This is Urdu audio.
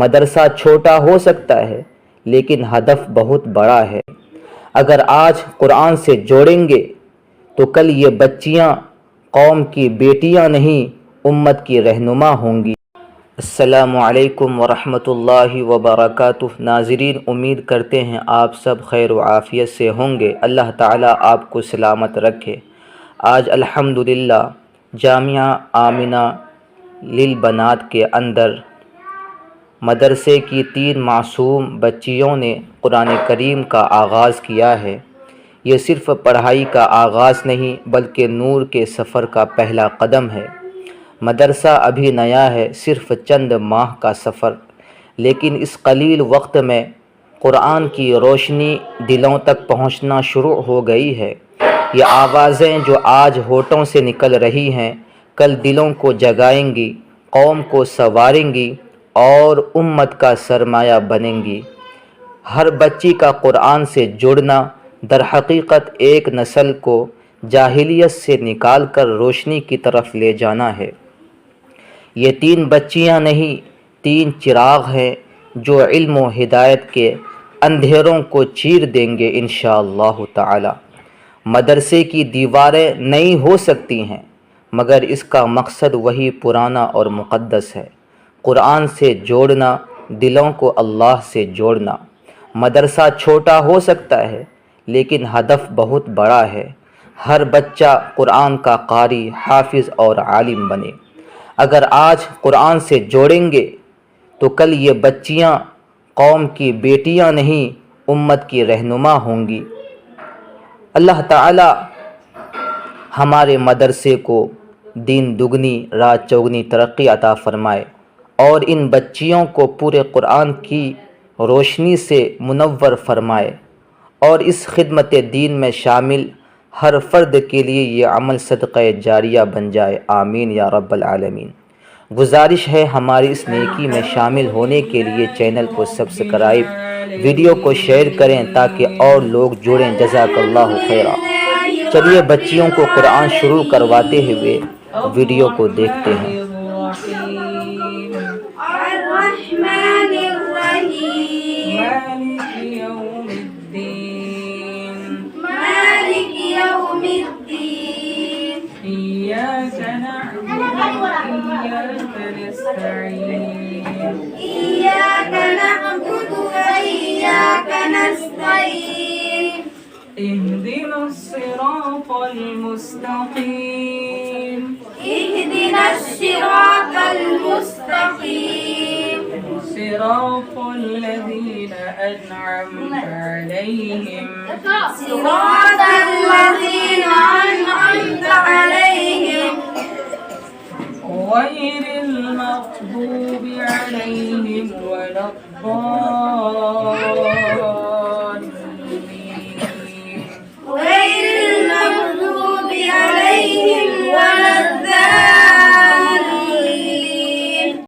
مدرسہ چھوٹا ہو سکتا ہے لیکن ہدف بہت بڑا ہے۔ اگر آج قرآن سے جوڑیں گے تو کل یہ بچیاں قوم کی بیٹیاں نہیں، امت کی رہنما ہوں گی۔ السلام علیکم ورحمۃ اللہ وبرکاتہ۔ ناظرین، امید کرتے ہیں آپ سب خیر و عافیت سے ہوں گے۔ اللہ تعالیٰ آپ کو سلامت رکھے۔ آج الحمدللہ جامعہ آمنہ للبنات کے اندر مدرسے کی 3 معصوم بچیوں نے قرآن کریم کا آغاز کیا ہے۔ یہ صرف پڑھائی کا آغاز نہیں بلکہ نور کے سفر کا پہلا قدم ہے۔ مدرسہ ابھی نیا ہے، صرف چند ماہ کا سفر، لیکن اس قلیل وقت میں قرآن کی روشنی دلوں تک پہنچنا شروع ہو گئی ہے۔ یہ آوازیں جو آج ہونٹوں سے نکل رہی ہیں، کل دلوں کو جگائیں گی، قوم کو سنواریں گی اور امت کا سرمایہ بنیں گی۔ ہر بچی کا قرآن سے جڑنا در حقیقت ایک نسل کو جاہلیت سے نکال کر روشنی کی طرف لے جانا ہے۔ یہ 3 بچیاں نہیں، 3 چراغ ہیں جو علم و ہدایت کے اندھیروں کو چیر دیں گے انشاءاللہ تعالی۔ مدرسے کی دیواریں نئی ہو سکتی ہیں مگر اس کا مقصد وہی پرانا اور مقدس ہے، قرآن سے جوڑنا، دلوں کو اللہ سے جوڑنا۔ مدرسہ چھوٹا ہو سکتا ہے لیکن ہدف بہت بڑا ہے، ہر بچہ قرآن کا قاری، حافظ اور عالم بنے۔ اگر آج قرآن سے جوڑیں گے تو کل یہ بچیاں قوم کی بیٹیاں نہیں، امت کی رہنما ہوں گی۔ اللہ تعالی ہمارے مدرسے کو دین دگنی رات چوگنی ترقی عطا فرمائے اور ان بچیوں کو پورے قرآن کی روشنی سے منور فرمائے، اور اس خدمت دین میں شامل ہر فرد کے لیے یہ عمل صدقہ جاریہ بن جائے، آمین یا رب العالمین۔ گزارش ہے ہماری اس نیکی میں شامل ہونے کے لیے چینل کو سبسکرائب، ویڈیو کو شیئر کریں تاکہ اور لوگ جڑیں۔ جزاک اللہ خیرا۔ چلیے بچیوں کو قرآن شروع کرواتے ہوئے ویڈیو کو دیکھتے ہیں۔ الرحمن الرحیم مالک یوم الدین ایاک نعبد وإیاک نستعین ایاک نعبد وإیاک نستعین اهدنا الصراط المستقیم اهدنا الصراط المستقیم صراط الذين أنعمت عليهم صراط الذين أنعمت عليهم غير المغضوب عليهم ولا الضالين